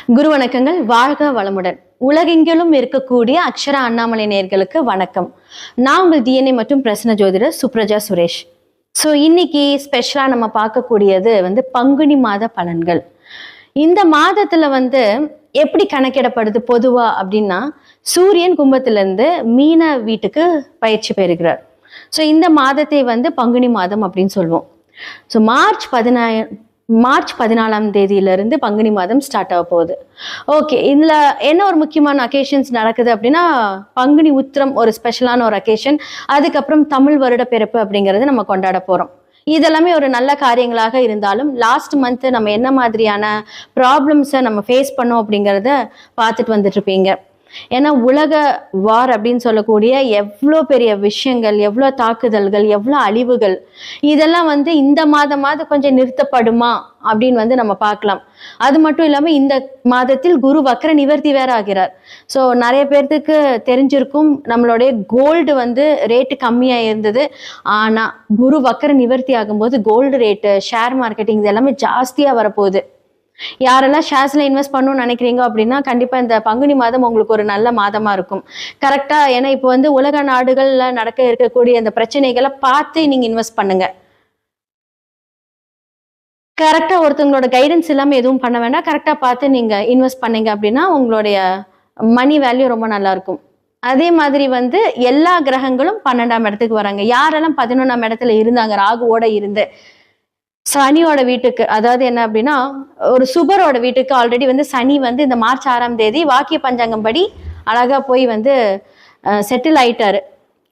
குரு வணக்கங்கள். வாழ்க வளமுடன். உலகெங்கிலும் இருக்கக்கூடிய அக்ஷரா அண்ணாமலை நேயர்களுக்கு வணக்கம். நான் உங்கள் டிஎன்ஏ மற்றும் பிரசன்ன ஜோதிடர் சுப்ரஜா சுரேஷ். ஸோ இன்னைக்கு ஸ்பெஷலா நம்ம பார்க்கக்கூடியது பங்குனி மாத பலன்கள். இந்த மாதத்துல எப்படி கணக்கிடப்படுது பொதுவா அப்படின்னா, சூரியன் கும்பத்திலிருந்து மீன வீட்டுக்கு பயிற்சி பெறுகிறார். ஸோ இந்த மாதத்தை பங்குனி மாதம் அப்படின்னு சொல்லுவோம். ஸோ மார்ச் 14ஆம் தேதியிலிருந்து பங்குனி மாதம் ஸ்டார்ட் ஆக போகுது. ஓகே, இதுல என்ன ஒரு முக்கியமான அக்கேஷன்ஸ் நடக்குது அப்படின்னா, பங்குனி உத்திரம் ஒரு ஸ்பெஷலான ஒரு அக்கேஷன். அதுக்கப்புறம் தமிழ் வருட பிறப்பு அப்படிங்கறது நம்ம கொண்டாட போறோம். இதெல்லாமே ஒரு நல்ல காரியங்களாக இருந்தாலும் லாஸ்ட் மந்த் நம்ம என்ன மாதிரியான ப்ராப்ளம்ஸை நம்ம ஃபேஸ் பண்ணோம் அப்படிங்கிறத பார்த்துட்டு வந்துட்டு இருப்பீங்க. ஏன்னா உலக வார் அப்படின்னு சொல்லக்கூடிய எவ்வளோ பெரிய விஷயங்கள், எவ்வளோ தாக்குதல்கள், எவ்வளோ அழிவுகள், இதெல்லாம் இந்த மாதமாவது கொஞ்சம் நிறுத்தப்படுமா அப்படின்னு நம்ம பார்க்கலாம். அது மட்டும் இல்லாமல் இந்த மாதத்தில் குரு வக்ர நிவர்த்தி வேற ஆகிறார். ஸோ நிறைய பேர்த்துக்கு தெரிஞ்சிருக்கும், நம்மளுடைய கோல்டு ரேட்டு கம்மியாக இருந்தது. ஆனால் குரு வக்ர நிவர்த்தி ஆகும்போது கோல்டு ரேட்டு, ஷேர் மார்க்கெட்டிங் இது எல்லாமே ஜாஸ்தியாக வரப்போகுது. யாரெல்லாம் ஷேர்ஸ்ல இன்வெஸ்ட் பண்ணணும்னு நினைக்கிறீங்க அப்படின்னா கண்டிப்பா இந்த பங்குனி மாதம் உங்களுக்கு ஒரு நல்ல மாதமா இருக்கும். கரெக்டா, ஏன்னா இப்போ உலக நாடுகள்ல நடக்க இருக்கக்கூடிய இந்த பிரச்சனைகளை பார்த்து நீங்க இன்வெஸ்ட் பண்ணுங்க. கரெக்டா ஒருத்தவங்களோட கைடன்ஸ் இல்லாம எதுவும் பண்ண வேண்டாம். கரெக்டா பார்த்து நீங்க இன்வெஸ்ட் பண்ணீங்க அப்படின்னா உங்களுடைய மணி வேல்யூ ரொம்ப நல்லா இருக்கும். அதே மாதிரி எல்லா கிரகங்களும் 12ஆம் இடத்துக்கு வராங்க. யாரெல்லாம் 11ஆம் இடத்துல இருந்தாங்க ராகுவோட இருந்து சனியோட வீட்டுக்கு, அதாவது என்ன அப்படின்னா ஒரு சுபரோட வீட்டுக்கு ஆல்ரெடி சனி இந்த மார்ச் 6ஆம் தேதி வாக்கிய பஞ்சாங்கம் படி அழகா போய் செட்டில் ஆயிட்டாரு.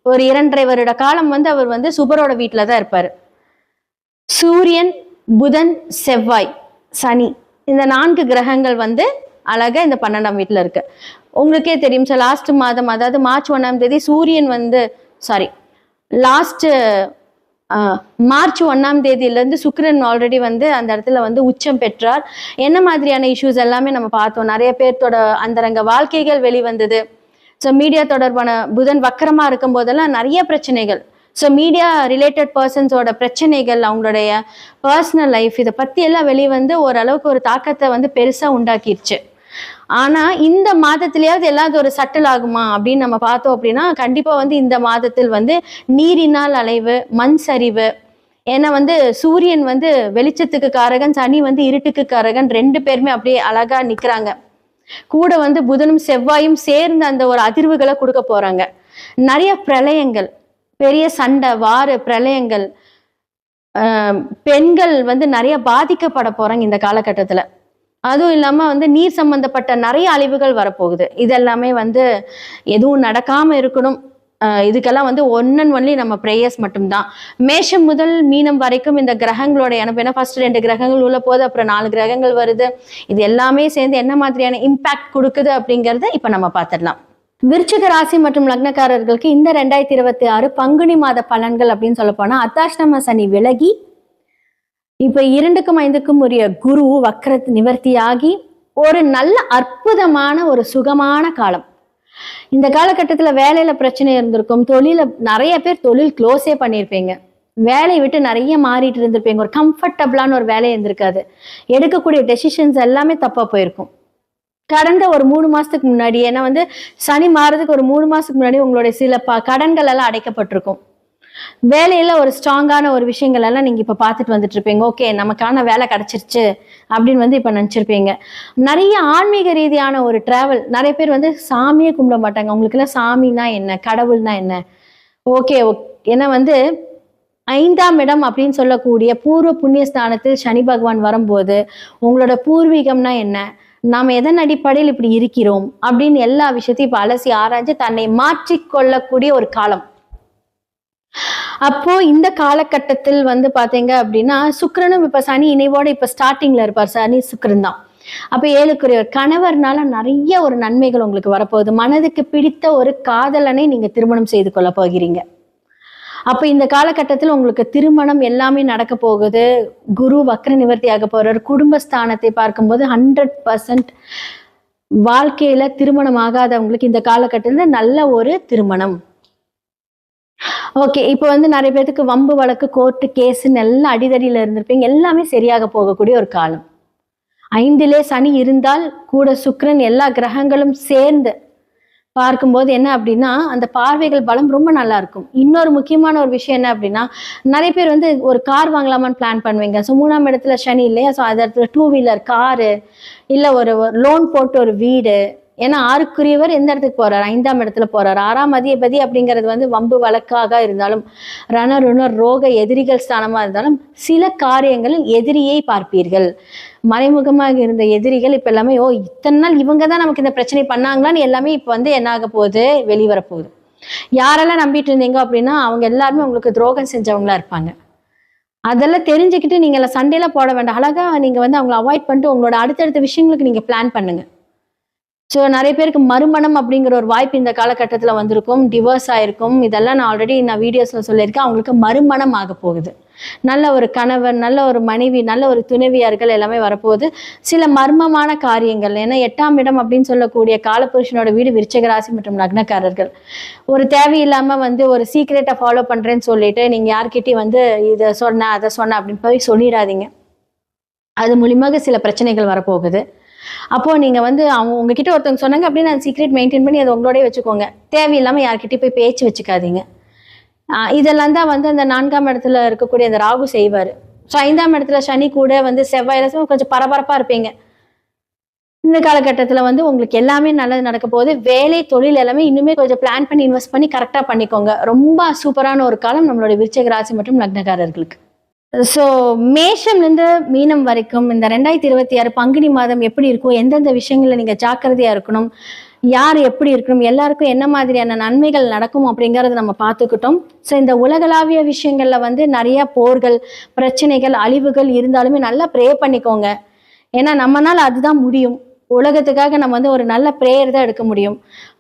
ஒரு 2.5 வருட காலம் அவர் சுபரோட வீட்டில தான் இருப்பாரு. சூரியன், புதன், செவ்வாய், சனி, இந்த 4 கிரகங்கள் அழகா இந்த 12ஆம் வீட்டுல இருக்கு. உங்களுக்கே தெரியும் சார், லாஸ்ட் மாதம் அதாவது மார்ச் 1ஆம் தேதி சூரியன் மார்ச் 1ஆம் தேதியிலேருந்து சுக்கிரன் ஆல்ரெடி அந்த இடத்துல உச்சம் பெற்றார். என்ன மாதிரியான இஷ்யூஸ் எல்லாமே நம்ம பார்த்தோம். நிறைய பேர்த்தோட அந்தரங்க வாழ்க்கைகள் வெளிவந்தது. ஸோ மீடியா தொடர்பான புதன் வக்கரமா இருக்கும் போதெல்லாம் நிறைய பிரச்சனைகள். ஸோ மீடியா ரிலேட்டட் பர்சன்ஸோட பிரச்சனைகள், அவங்களுடைய பர்சனல் லைஃப், இதை பத்தி எல்லாம் வெளிவந்து ஓரளவுக்கு ஒரு தாக்கத்தை பெருசா உண்டாக்கிடுச்சு. ஆனா இந்த மாதத்திலேயாவது எல்லாவது ஒரு சட்டில் ஆகுமா அப்படின்னு நம்ம பார்த்தோம் அப்படின்னா கண்டிப்பா இந்த மாதத்தில் நீரினால் அலைவு, மண் சரிவு. ஏன்னா சூரியன் வெளிச்சத்துக்கு காரகன், சனி இருட்டுக்கு காரகன். 2 பேருமே அப்படியே அழகா நிக்கிறாங்க. கூட புதனும் செவ்வாயும் சேர்ந்து அந்த ஒரு அதிர்வுகளை கொடுக்க போறாங்க. நிறைய பிரளயங்கள், பெரிய சண்டை, வாறு, பிரளயங்கள், பெண்கள் நிறைய பாதிக்கப்பட போறாங்க இந்த காலகட்டத்துல. அதுவும் இல்லாம நீர் சம்பந்தப்பட்ட நிறைய அழிவுகள் வரப்போகுது. இதெல்லாமே எதுவும் நடக்காம இருக்கணும். இதுக்கெல்லாம் ஒன் அண்ட் ஒன்லி நம்ம ப்ரேயர்ஸ் மட்டும்தான். மேஷம் முதல் மீனம் வரைக்கும் இந்த கிரகங்களோட எனக்கு ஏன்னா ஃபர்ஸ்ட் 2 கிரகங்கள் உள்ள போது, அப்புறம் 4 கிரகங்கள் வருது. இது எல்லாமே சேர்ந்து என்ன மாதிரியான இம்பாக்ட் கொடுக்குது அப்படிங்கறத இப்ப நம்ம பார்த்துடலாம். விருச்சிக ராசி மற்றும் லக்னக்காரர்களுக்கு இந்த 2026 பங்குனி மாத பலன்கள் அப்படின்னு சொல்ல போனா, அர்த்தாஷ்டம சனி விலகி இப்ப 2க்கும் 5க்கும் உரிய குரு வக்ர நிவர்த்தியாகி ஒரு நல்ல அற்புதமான ஒரு சுகமான காலம். இந்த காலகட்டத்துல வேலையில பிரச்சனை இருந்திருக்கும். தொழில நிறைய பேர் தொழில் க்ளோஸே பண்ணியிருப்பீங்க. வேலையை விட்டு நிறைய மாறிட்டு இருந்திருப்பீங்க. ஒரு கம்ஃபர்டபுளான ஒரு வேலை இருந்திருக்காது. எடுக்கக்கூடிய டெசிஷன்ஸ் எல்லாமே தப்பா போயிருக்கும். கடந்த ஒரு 3 மாசத்துக்கு முன்னாடி, ஏன்னா சனி மாறதுக்கு ஒரு 3 மாசத்துக்கு முன்னாடி உங்களுடைய சில கடன்கள் எல்லாம் அடைக்கப்பட்டிருக்கும். வேலையில ஒரு ஸ்ட்ராங்கான ஒரு விஷயங்கள் எல்லாம் நீங்க இப்ப பார்த்துட்டு வந்துட்டு இருப்பீங்க. ஓகே, நமக்கான வேலை கிடைச்சிருச்சு அப்படின்னு இப்ப நினைச்சிருப்பீங்க. நிறைய ஆன்மீக ரீதியான ஒரு டிராவல். நிறைய பேர் சாமியே கும்பிட மாட்டாங்க. உங்களுக்கு எல்லாம் சாமின்னா என்ன, கடவுள்னா என்ன? ஓகே, ஏன்னா 5ஆம் இடம் அப்படின்னு சொல்லக்கூடிய பூர்வ புண்ணிய ஸ்தானத்தில் சனி பகவான் வரும்போது உங்களோட பூர்வீகம்னா என்ன, நாம எதன் அடிப்படையில் இப்படி இருக்கிறோம் அப்படின்னு எல்லா விஷயத்தையும் இப்ப அலசி ஆராய்ஞ்சு தன்னை மாற்றிக்கொள்ளக்கூடிய ஒரு காலம். அப்போ இந்த காலகட்டத்தில் பாத்தீங்க அப்படின்னா சுக்கிரனும் இப்ப சனி இணைவோட இப்ப ஸ்டார்டிங்ல இருப்பார். சனி சுக்கிரன் தான். அப்ப 7க்குரிய கணவர்னால நிறைய ஒரு நன்மைகள் உங்களுக்கு வரப்போகுது. மனதுக்கு பிடித்த ஒரு காதலனை நீங்க திருமணம் செய்து கொள்ள போகிறீங்க. அப்ப இந்த காலகட்டத்தில் உங்களுக்கு திருமணம் எல்லாமே நடக்க போகுது. குரு வக்ர நிவர்த்தி ஆக போறார். குடும்பஸ்தானத்தை பார்க்கும்போது 100% வாழ்க்கையில திருமணம் ஆகாதவங்களுக்கு இந்த காலகட்டத்துல நல்ல ஒரு திருமணம். ஓகே, இப்போ நிறைய பேருக்கு வம்பு வழக்கு, கோர்ட்டு கேஸ்ன்னு எல்லாம் அடிதடியில இருந்திருப்பீங்க. எல்லாமே சரியாக போகக்கூடிய ஒரு காலம். 5லே சனி இருந்தால் கூட சுக்கிரன் எல்லா கிரகங்களும் சேர்ந்து பார்க்கும்போது என்ன அப்படின்னா அந்த பார்வைகள் பலம் ரொம்ப நல்லா இருக்கும். இன்னொரு முக்கியமான ஒரு விஷயம் என்ன அப்படின்னா, நிறைய பேர் வந்து ஒரு கார் வாங்கலாமான்னு பிளான் பண்ணுவீங்க. ஸோ 3ஆம் இடத்துல சனி இல்லையா, ஸோ அது இடத்துல 2 வீலர் காரு, இல்லை ஒரு லோன் போட்டு ஒரு வீடு. ஏன்னா 6க்குரியவர் எந்த இடத்துக்கு போறாரு, 5ஆம் இடத்துல போறாரு. 6ஆம் அதிபதி அப்படிங்கிறது வந்து வம்பு வழக்காக இருந்தாலும், ரணருணர் ரோக எதிரிகள் ஸ்தானமா இருந்தாலும், சில காரியங்களில் எதிரியை பார்ப்பீர்கள். மறைமுகமாக இருந்த எதிரிகள் இப்ப எல்லாமே இத்தனை நாள் இவங்க தான் நமக்கு இந்த பிரச்சனை பண்ணாங்களான்னு எல்லாமே இப்ப வந்து என்ன ஆக போகுது, வெளிவர போகுது. யாரெல்லாம் நம்பிட்டு இருந்தீங்க அப்படின்னா அவங்க எல்லாருமே உங்களுக்கு துரோகம் செஞ்சவங்களா இருப்பாங்க. அதெல்லாம் தெரிஞ்சுக்கிட்டு நீங்க சண்டையில போட வேண்டாம். அழகா நீங்க வந்து அவங்களை அவாய்ட் பண்ணிட்டு உங்களோட அடுத்தடுத்த விஷயங்களுக்கு நீங்க பிளான் பண்ணுங்க. ஸோ நிறைய பேருக்கு மறுமணம் அப்படிங்கிற ஒரு வாய்ப்பு இந்த காலகட்டத்தில் வந்திருக்கும். டிவோர்ஸ் ஆயிருக்கும். இதெல்லாம் நான் ஆல்ரெடி வீடியோஸில் சொல்லியிருக்கேன். அவங்களுக்கு மறுமணம் ஆக போகுது. நல்ல ஒரு கணவன், நல்ல ஒரு மனைவி, நல்ல ஒரு துணைவியார்கள் எல்லாமே வரப்போகுது. சில மர்மமான காரியங்கள், ஏன்னா 8ஆம் இடம் அப்படின்னு சொல்லக்கூடிய காலபுருஷனோட வீடு விருச்சிக ராசி மற்றும் லக்னக்காரர்கள். ஒரு தேவையில்லாமல் வந்து ஒரு சீக்ரெட்டை ஃபாலோ பண்ணுறேன்னு சொல்லிட்டு நீங்கள் யார்கிட்டையும் வந்து இதை சொன்ன அதை சொன்ன அப்படின்னு போய் சொல்லிடாதீங்க. அது மூலியமாக சில பிரச்சனைகள் வரப்போகுது. அப்போ நீங்க வந்து உங்ககிட்ட ஒருத்தவங்க சொன்னாங்க அப்படின்னு அந்த சீக்ரெட் மெயின்டைன் பண்ணி அதை உங்களோடய வச்சுக்கோங்க. தேவையில்லாமல் யார்கிட்டயும் போய் பேச்சு வச்சுக்காதீங்க. இதெல்லாம் தான் வந்து அந்த 4ஆம் இடத்துல இருக்கக்கூடிய அந்த ராகு செய்வார். ஸோ 5ஆம் இடத்துல சனி கூட வந்து செவ்வாயில கொஞ்சம் பரபரப்பாக இருப்பீங்க. இந்த காலகட்டத்தில் வந்து உங்களுக்கு எல்லாமே நல்லது நடக்க போகுது. வேலை தொழில் எல்லாமே இன்னுமே கொஞ்சம் பிளான் பண்ணி இன்வெஸ்ட் பண்ணி கரெக்டாக பண்ணிக்கோங்க. ரொம்ப சூப்பரான ஒரு காலம் நம்மளுடைய விருச்சிக ராசி மற்றும் லக்னக்காரர்களுக்கு. ஸோ மேஷம்லேருந்து மீனம் வரைக்கும் இந்த 2026 பங்குனி மாதம் எப்படி இருக்கும், எந்தெந்த விஷயங்களில் நீங்கள் ஜாக்கிரதையாக இருக்கணும், யார் எப்படி இருக்கணும், எல்லாருக்கும் என்ன மாதிரியான நன்மைகள் நடக்கும் அப்படிங்கிறத நம்ம பார்த்துக்கிட்டோம். ஸோ இந்த உலகளாவிய விஷயங்களில் வந்து நிறைய போர்கள், பிரச்சனைகள், அழிவுகள் இருந்தாலுமே நல்லா ப்ரே பண்ணிக்கோங்க. ஏன்னா நம்மளால் அதுதான் முடியும். உலகத்துக்காக நம்ம வந்து ஒரு நல்ல ப்ரேயர் தான் எடுக்க முடியும்.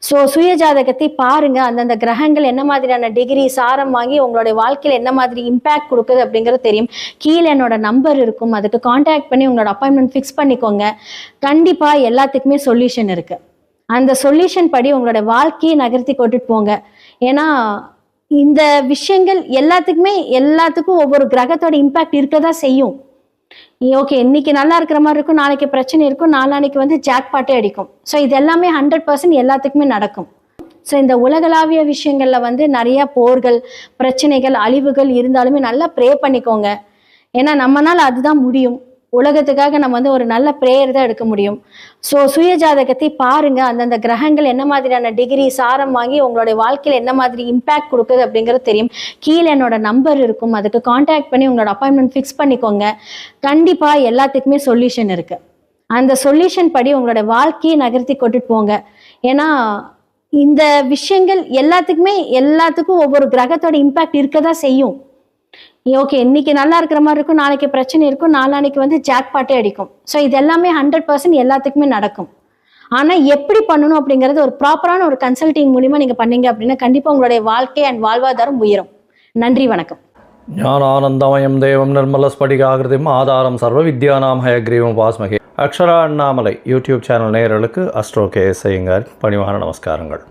ஸோ சுய ஜாதகத்தை பாருங்க. அந்தந்த கிரகங்கள் என்ன மாதிரியான டிகிரி சாரம் வாங்கி உங்களுடைய வாழ்க்கையில் என்ன மாதிரி இம்பேக்ட் கொடுக்குது அப்படிங்கிறது தெரியும். கீழே என்னோட நம்பர் இருக்கும், அதுக்கு கான்டாக்ட் பண்ணி உங்களோட அப்பாயின்மெண்ட் ஃபிக்ஸ் பண்ணிக்கோங்க. கண்டிப்பாக எல்லாத்துக்குமே சொல்யூஷன் இருக்கு. அந்த சொல்யூஷன் படி உங்களோட வாழ்க்கையை நகர்த்தி கொண்டுட்டு போங்க. ஏன்னா இந்த விஷயங்கள் எல்லாத்துக்கும் ஒவ்வொரு கிரகத்தோட இம்பேக்ட் இருக்கதான் செய்யும். ஓகே, இன்னைக்கு நல்லா இருக்கிற மாதிரி இருக்கும், நாளைக்கு பிரச்சனை இருக்கும், நாளானைக்கு வந்து ஜாக்பாட்டே அடிக்கும். ஸோ இது எல்லாமே 100% எல்லாத்துக்குமே நடக்கும். ஸோ இந்த உலகளாவிய விஷயங்கள்ல வந்து நிறைய போர்கள், பிரச்சனைகள், அழிவுகள் இருந்தாலுமே நல்லா ப்ரே பண்ணிக்கோங்க. ஏன்னா நம்மளால் அதுதான் முடியும். உலகத்துக்காக நம்ம வந்து ஒரு நல்ல ப்ரேயர் தான் எடுக்க முடியும். ஸோ சுய ஜாதகத்தை பாருங்க. அந்தந்த கிரகங்கள் என்ன மாதிரியான டிகிரி சாரம் வாங்கி உங்களுடைய வாழ்க்கையில் என்ன மாதிரி இம்பேக்ட் கொடுக்குது அப்படிங்கிறது தெரியும். கீழே என்னோட நம்பர் இருக்கும், அதுக்கு கான்டாக்ட் பண்ணி உங்களோட அப்பாயின்மெண்ட் ஃபிக்ஸ் பண்ணிக்கோங்க. கண்டிப்பாக எல்லாத்துக்குமே சொல்யூஷன் இருக்கு. அந்த சொல்யூஷன் படி உங்களோட வாழ்க்கையை நகர்த்தி கொண்டுட்டு போங்க. ஏன்னா இந்த விஷயங்கள் எல்லாத்துக்கும் ஒவ்வொரு கிரகத்தோட இம்பேக்ட் இருக்கதான் செய்யும். ஓகே, இன்னைக்கு நல்லா இருக்கிற மாதிரி இருக்கும், நாளைக்கு பிரச்சனை இருக்கும், நாளானைக்கு வந்து ஜாக்பாட்டே அடிக்கும். ஸோ இது எல்லாமே 100% எல்லாத்துக்குமே நடக்கும். ஆனால் எப்படி பண்ணணும் அப்படிங்கிறது ஒரு ப்ராப்பரான ஒரு கன்சல்டிங் மூலிமா நீங்கள் பண்ணீங்க அப்படின்னா கண்டிப்பாக உங்களுடைய வாழ்க்கை அண்ட் வாழ்வாதாரம் உயரும். நன்றி, வணக்கம். ஞானானந்தமயம் தேவம் நிர்மலஸ்படிகாகிருதிம் ஆதாரம் சர்வ வித்யானாம் ஹயக்ரீவம் வாஸ்மகே. அக்ஷரா அண்ணாமலை யூடியூப் சேனல் நேயர்களுக்கு அஸ்ட்ரோ கேஎஸ் ஐயங்கார் பணிவான நமஸ்காரங்கள்.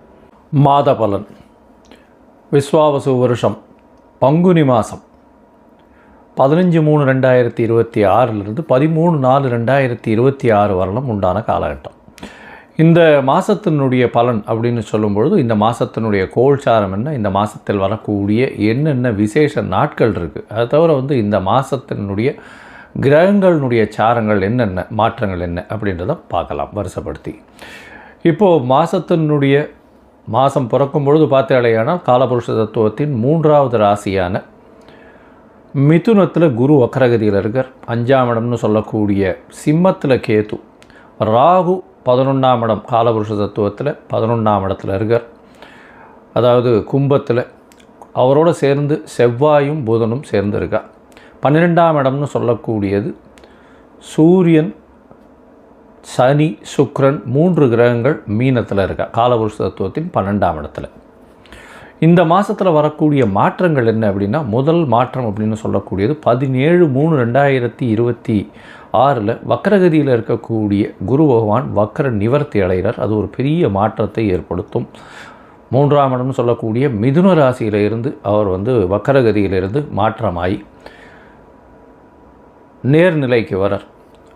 மாத பலன். விஸ்வாவசு வருஷம் பங்குனி மாதம் 15/3/2026 13/4/2026 வரலும் உண்டான காலகட்டம். இந்த மாதத்தினுடைய பலன் அப்படின்னு சொல்லும்பொழுது இந்த மாதத்தினுடைய கோல்சாரம் என்ன, இந்த மாதத்தில் வரக்கூடிய என்னென்ன விசேஷ நாட்கள் இருக்குது, அதை தவிர வந்து இந்த மாதத்தினுடைய கிரகங்களினுடைய சாரங்கள் என்னென்ன மாற்றங்கள் என்ன அப்படின்றத பார்க்கலாம் வருஷப்படுத்தி. இப்போது மாதம் பிறக்கும் பொழுது பார்த்தாலேயானால் காலபுருஷ தத்துவத்தின் 3வது ராசியான மிதுனத்தில் குரு வக்ரகதியில் இருக்கார். 5ஆம் இடம்னு சொல்லக்கூடிய சிம்மத்தில் கேது, ராகு 11ஆம் இடம் காலபுருஷ தத்துவத்தில் 11ஆம் இடத்துல இருக்கார். அதாவது கும்பத்தில் அவரோடு சேர்ந்து செவ்வாயும் புதனும் சேர்ந்து இருக்கார். 12ஆம் இடம்னு சொல்லக்கூடியது சூரியன், சனி, சுக்கிரன் 3 கிரகங்கள் மீனத்தில் இருக்கா காலபுருஷ தத்துவத்தின் 12ஆம் இடத்துல. இந்த மாதத்தில் வரக்கூடிய மாற்றங்கள் என்ன அப்படின்னா, முதல் மாற்றம் அப்படின்னு சொல்லக்கூடியது 17/3/2026 வக்ரகதியில் இருக்கக்கூடிய குரு பகவான் வக்ர நிவர்த்தி அடைகிறார். அது ஒரு பெரிய மாற்றத்தை ஏற்படுத்தும். 3ஆம் இடம்னு சொல்லக்கூடிய மிதுன ராசியிலிருந்து அவர் வந்து வக்ரகதியிலிருந்து மாற்றமாகி நேர்நிலைக்கு வரார்.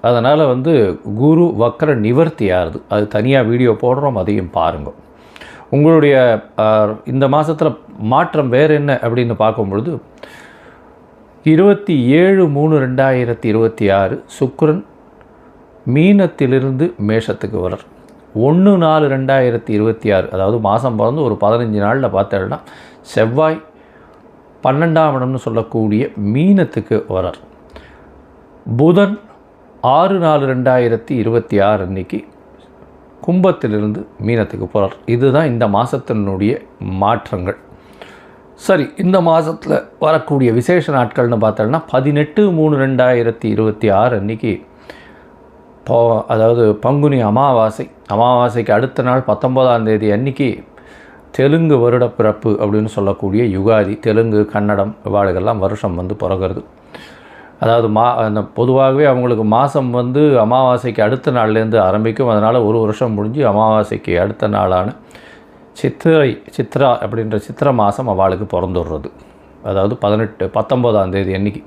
அதனால் வந்து குரு வக்ர நிவர்த்தி ஆகுது. அது தனியாக வீடியோ போடுறோம், அதையும் பாருங்கள். உங்களுடைய இந்த மாதத்தில் மாற்றம் வேறு என்ன அப்படின்னு பார்க்கும்பொழுது 27/3/2026 சுக்கிரன் மீனத்திலிருந்து மேஷத்துக்கு வரார். 1/4/2026 அதாவது மாதம் பிறந்து ஒரு 15 நாளில் பார்த்தேன்னா செவ்வாய் 12ஆம் இடம்னு சொல்லக்கூடிய மீனத்துக்கு வரார். புதன் 6/4/2026 அன்னைக்கு கும்பத்திலிருந்து மீனத்துக்கு போகிறார். இதுதான் இந்த மாதத்தினுடைய மாற்றங்கள். சரி, இந்த மாதத்தில் வரக்கூடிய விசேஷ நாட்கள்னு பார்த்தோம்னா 18/3/2026 அன்றைக்கி அதாவது பங்குனி அமாவாசைக்கு அடுத்த நாள் 19ஆம் தேதி அன்றைக்கி தெலுங்கு வருட பிறப்பு அப்படின்னு சொல்லக்கூடிய யுகாதி. தெலுங்கு கன்னடம் இவாளுகெல்லாம் வருஷம் வந்து பிறகுறது. அதாவது அந்த பொதுவாகவே அவங்களுக்கு மாதம் வந்து அமாவாசைக்கு அடுத்த நாள்லேருந்து ஆரம்பிக்கும். அதனால் ஒரு வருஷம் முடிஞ்சு அமாவாசைக்கு அடுத்த நாளான சித்ரா அப்படின்ற சித்திரை மாதம் அவளுக்கு பிறந்துடுறது. அதாவது 19ஆம் தேதி அன்றைக்கி.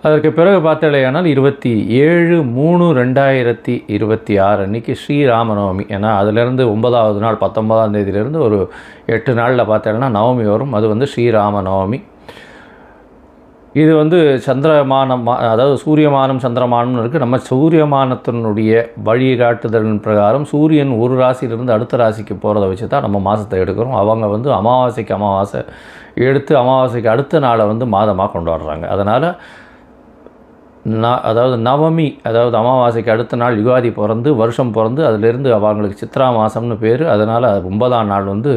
அதற்கு பிறகு பார்த்தலையானால் 27/3/2026 அன்றைக்கி ஸ்ரீராமநவமி. ஏன்னா அதிலேருந்து 9ஆவது நாள் 19ஆம் தேதியிலேருந்து ஒரு 8 நாளில் பார்த்தேன்னா நவமி வரும். அது வந்து ஸ்ரீராமநவமி. இது வந்து சந்திரமானம், அதாவது சூரியமானம் சந்திரமானம்னு இருக்குது. நம்ம சூரியமானத்தினுடைய வழிகாட்டுதலின் பிரகாரம் சூரியன் ஒரு ராசியிலிருந்து அடுத்த ராசிக்கு போகிறத வச்சு தான் நம்ம மாதத்தை எடுக்கிறோம். அவங்க வந்து அமாவாசை எடுத்து அமாவாசைக்கு அடுத்த நாளை வந்து மாதமாக கொண்டாடுறாங்க. அதனால் அதாவது நவமி, அதாவது அமாவாசைக்கு அடுத்த நாள் யுகாதி பிறந்து வருஷம் பிறந்து அதிலிருந்து அவங்களுக்கு சித்ரா மாதம்னு பேர். அதனால் 9ஆம் நாள் வந்து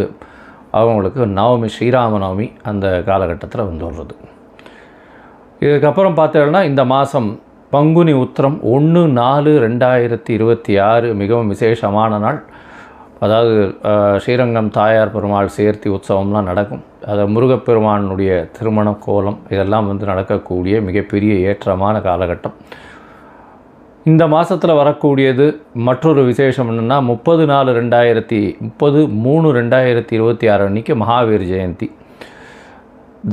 அவங்களுக்கு நவமி, ஸ்ரீராமநவமி அந்த காலகட்டத்தில் வந்து வர்றது. இதுக்கப்புறம் பார்த்தீங்கன்னா இந்த மாதம் பங்குனி உத்திரம் 1/4/2026 மிகவும் விசேஷமான நாள். அதாவது ஸ்ரீரங்கம் தாயார் பெருமாள் சேர்த்தி உற்சவம்லாம் நடக்கும். அது முருகப்பெருமானுடைய திருமண கோலம் இதெல்லாம் வந்து நடக்கக்கூடிய மிகப்பெரிய ஏற்றமான காலகட்டம். இந்த மாதத்தில் வரக்கூடியது மற்றொரு விசேஷம் என்னென்னா 30/3/2026 அன்றைக்கி மகாவீர் ஜெயந்தி.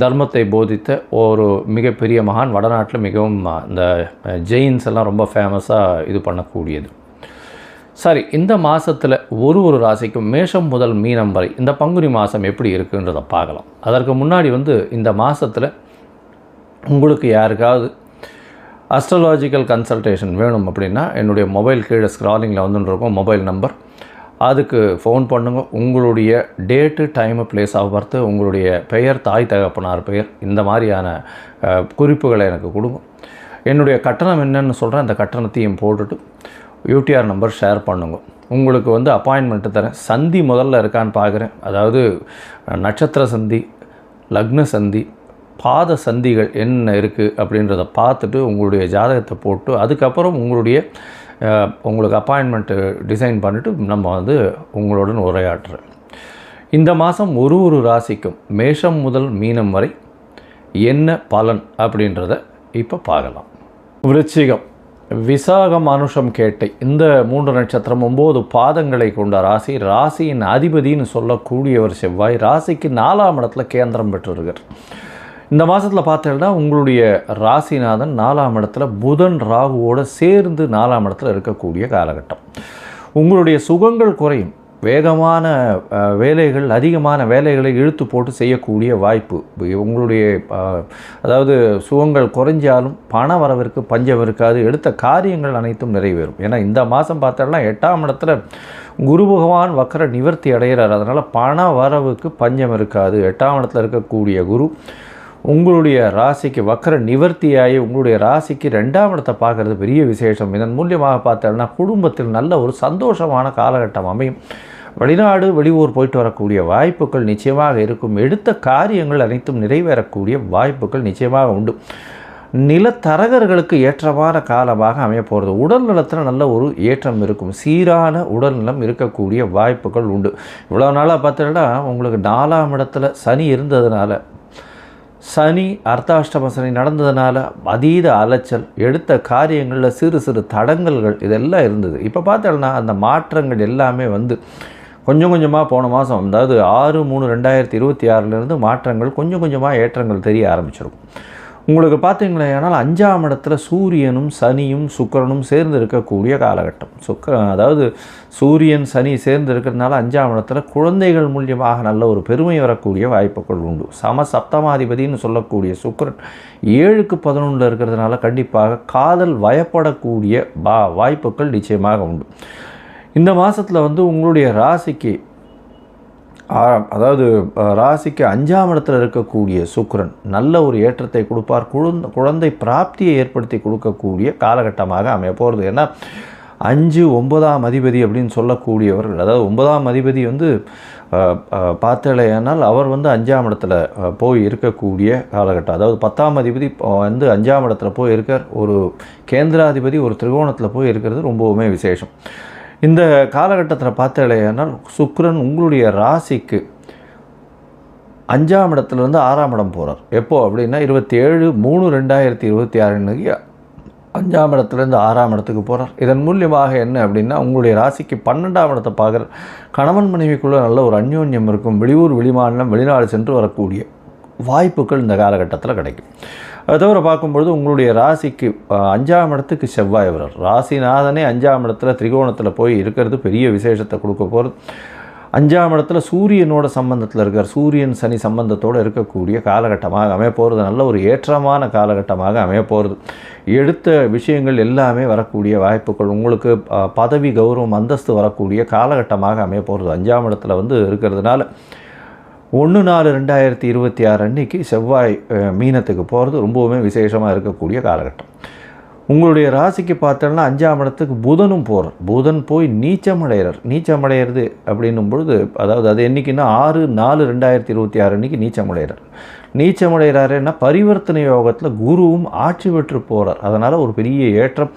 தர்மத்தை போதித்த ஒரு மிகப்பெரிய மகான். வடநாட்டில் மிகவும் இந்த ஜெயின்ஸ் எல்லாம் ரொம்ப ஃபேமஸாக இது பண்ணக்கூடியது. சரி, இந்த மாதத்தில் ஒரு ராசிக்கும் மேஷம் முதல் மீனம் வரை இந்த பங்குனி மாதம் எப்படி இருக்குன்றதை பார்க்கலாம். அதற்கு முன்னாடி வந்து இந்த மாதத்தில் உங்களுக்கு யாருக்காவது அஸ்ட்ராலாஜிக்கல் கன்சல்டேஷன் வேணும் அப்படின்னா என்னுடைய மொபைல் கீழே ஸ்க்ராலிங்கில் வந்துருக்கும் மொபைல் நம்பர், அதுக்கு ஃபோன் பண்ணுங்க. உங்களுடைய date, time, place of birth, உங்களுடைய பெயர், தாய் தகப்பனார் பெயர், இந்த மாதிரியான குறிப்புகளை எனக்கு கொடுங்க. என்னுடைய கட்டணம் என்னன்னு சொல்கிறேன். அந்த கட்டணத்தையும் போட்டுட்டு யூடிஆர் நம்பர் ஷேர் பண்ணுங்க. உங்களுக்கு வந்து அப்பாயின்மெண்ட்டு தரேன். சந்தி முதல்ல இருக்கான்னு பார்க்குறேன். அதாவது நட்சத்திர சந்தி, லக்ன சந்தி, பாத சந்திகள் என்ன இருக்குது அப்படின்றத பார்த்துட்டு உங்களுடைய ஜாதகத்தை போட்டு அதுக்கப்புறம் உங்களுக்கு அப்பாயின்மெண்ட்டு டிசைன் பண்ணிவிட்டு நம்ம வந்து உங்களுடன் உரையாற்றுறேன். இந்த மாதம் ஒரு ராசிக்கும் மேஷம் முதல் மீனம் வரை என்ன பலன் அப்படின்றத இப்போ பார்க்கலாம். விருச்சிகம், விசாகம், அனுஷம், கேட்டை இந்த 3 நட்சத்திரம் 9 பாதங்களை கொண்ட ராசி. ராசியின் அதிபதினு சொல்லக்கூடியவர் செவ்வாய். ராசிக்கு 4ஆம் இடத்துல கேந்திரம் பெற்றிருக்கார். இந்த மாதத்தில் பார்த்தீங்கன்னா உங்களுடைய ராசிநாதன் 4ஆம் இடத்துல புதன் ராகுவோடு சேர்ந்து 4ஆம் இடத்துல இருக்கக்கூடிய காலகட்டம். உங்களுடைய சுகங்கள் குறையும். வேகமான வேலைகள், அதிகமான வேலைகளை இழுத்து போட்டு செய்யக்கூடிய வாய்ப்பு. உங்களுடைய அதாவது சுகங்கள் குறைஞ்சாலும் பண வரவிற்கு பஞ்சம் இருக்காது. எடுத்த காரியங்கள் அனைத்தும் நிறைவேறும். ஏன்னா இந்த மாதம் பார்த்தோம்னா 8ஆம் இடத்துல குரு பகவான் வக்ர நிவர்த்தி அடைகிறார். அதனால் பண வரவுக்கு பஞ்சம் இருக்காது. 8ஆம் இடத்துல இருக்கக்கூடிய குரு உங்களுடைய ராசிக்கு வக்ர நிவர்த்தியாகி உங்களுடைய ராசிக்கு 2ஆம் இடத்தை பார்க்குறது பெரிய விசேஷம். இதன் மூலியமாக பார்த்தோம்னா குடும்பத்தில் நல்ல ஒரு சந்தோஷமான காலகட்டம் அமையும். வெளிநாடு, வெளியூர் போயிட்டு வரக்கூடிய வாய்ப்புகள் நிச்சயமாக இருக்கும். எடுத்த காரியங்கள் அனைத்தும் நிறைவேறக்கூடிய வாய்ப்புகள் நிச்சயமாக உண்டு. நிலத்தரகர்களுக்கு ஏற்றமான காலமாக அமைய போகிறது. உடல் நலத்தில் நல்ல ஒரு ஏற்றம் இருக்கும். சீரான உடல்நலம் இருக்கக்கூடிய வாய்ப்புகள் உண்டு. இவ்வளோ நாளாக பார்த்தோன்னா உங்களுக்கு 4ஆம் இடத்துல சனி இருந்ததுனால, சனி அர்த்தாஷ்டம சனி நடந்ததுனால அதீத அலைச்சல், எடுத்த காரியங்களில் சிறு சிறு தடங்கல்கள் இதெல்லாம் இருந்தது. இப்போ பார்த்தோன்னா அந்த மாற்றங்கள் எல்லாமே வந்து கொஞ்சம் கொஞ்சமாக போன மாதம், அதாவது 6/3/2026 மாற்றங்கள் கொஞ்சம் கொஞ்சமாக ஏற்றங்கள் தெரிய ஆரம்பிச்சிருக்கும். உங்களுக்கு பார்த்தீங்களே ஆனால் 5ஆம் இடத்துல சூரியனும் சனியும் சுக்கிரனும் சேர்ந்து இருக்கக்கூடிய காலகட்டம். அதாவது சூரியன் சனி சேர்ந்து இருக்கிறதுனால 5ஆம் இடத்துல குழந்தைகள் மூலியமாக நல்ல ஒரு பெருமை வரக்கூடிய வாய்ப்புகள் உண்டு. சப்தமாதிபதினு சொல்லக்கூடிய சுக்கிரன் 7க்கு 11 இருக்கிறதுனால கண்டிப்பாக காதல் வயப்படக்கூடிய வாய்ப்புகள் நிச்சயமாக உண்டு. இந்த மாதத்தில் வந்து உங்களுடைய ராசிக்கு அதாவது ராசிக்கு 5ஆம் இடத்துல இருக்கக்கூடிய சுக்கிரன் நல்ல ஒரு ஏற்றத்தை கொடுப்பார். குழந்தை பிராப்தியை ஏற்படுத்தி கொடுக்கக்கூடிய காலகட்டமாக அமைய போகிறது. ஏன்னா 5 9ஆம் அதிபதி அப்படின்னு சொல்லக்கூடியவர்கள், அதாவது 9ஆம் அதிபதி வந்து பார்த்தலையானால் அவர் வந்து 5ஆம் இடத்துல போய் இருக்கக்கூடிய காலகட்டம். அதாவது 10ஆம் அதிபதி வந்து 5ஆம் இடத்துல போய் இருக்கார். ஒரு கேந்திராதிபதி ஒரு திரிகோணத்தில் போய் இருக்கிறது ரொம்பவுமே விசேஷம். இந்த காலகட்டத்தில் பார்த்தலையானால் சுக்கிரன் உங்களுடைய ராசிக்கு 5ஆம் இடத்துலேருந்து 6ஆம் இடம் போகிறார். எப்போ அப்படின்னா 27/3/2026 அன்றைக்கி 5ஆம் இடத்துலேருந்து 6ஆம் இடத்துக்கு போகிறார். இதன் மூலியமாக என்ன அப்படின்னா உங்களுடைய ராசிக்கு 12ஆம் இடத்தை பார்க்குற கணவன் மனைவிக்குள்ளே நல்ல ஒரு அந்யோன்யம் இருக்கும். வெளியூர் வெளிமாநிலம் வெளிநாடு சென்று வரக்கூடிய வாய்ப்புகள் இந்த காலகட்டத்தில் கிடைக்கும். அது தவிர பார்க்கும்பொழுது உங்களுடைய ராசிக்கு 5ஆம் இடத்துக்கு செவ்வாய் வர்றார். ராசிநாதனே 5ஆம் இடத்துல திரிகோணத்தில் போய் இருக்கிறது பெரிய விசேஷத்தை கொடுக்க போகிறது. 5ஆம் இடத்துல சூரியனோட சம்பந்தத்தில் இருக்கார். சூரியன் சனி சம்பந்தத்தோடு இருக்கக்கூடிய காலகட்டமாக அமைய போகிறது. நல்ல ஒரு ஏற்றமான காலகட்டமாக அமைய போகிறது. எடுத்த விஷயங்கள் எல்லாமே வரக்கூடிய வாய்ப்புகள், உங்களுக்கு பதவி கௌரவம் அந்தஸ்து வரக்கூடிய காலகட்டமாக அமைய போகிறது. 5ஆம் இடத்துல வந்து இருக்கிறதுனால 1/4/2026 அன்றைக்கி செவ்வாய் மீனத்துக்கு போகிறது ரொம்பவுமே விசேஷமாக இருக்கக்கூடிய காலகட்டம். உங்களுடைய ராசிக்கு பார்த்தோன்னா 5ஆம் இடத்துக்கு புதனும் போகிறார். புதன் போய் நீச்சமடைகிறது அப்படின்னும் பொழுது, அதாவது அது என்றைக்குன்னா 6/4/2026 அன்றைக்கி நீச்சமடைகிறாருன்னா பரிவர்த்தனை யோகத்தில் குருவும் ஆட்சி பெற்று போகிறார். அதனால் ஒரு பெரிய ஏற்றம்.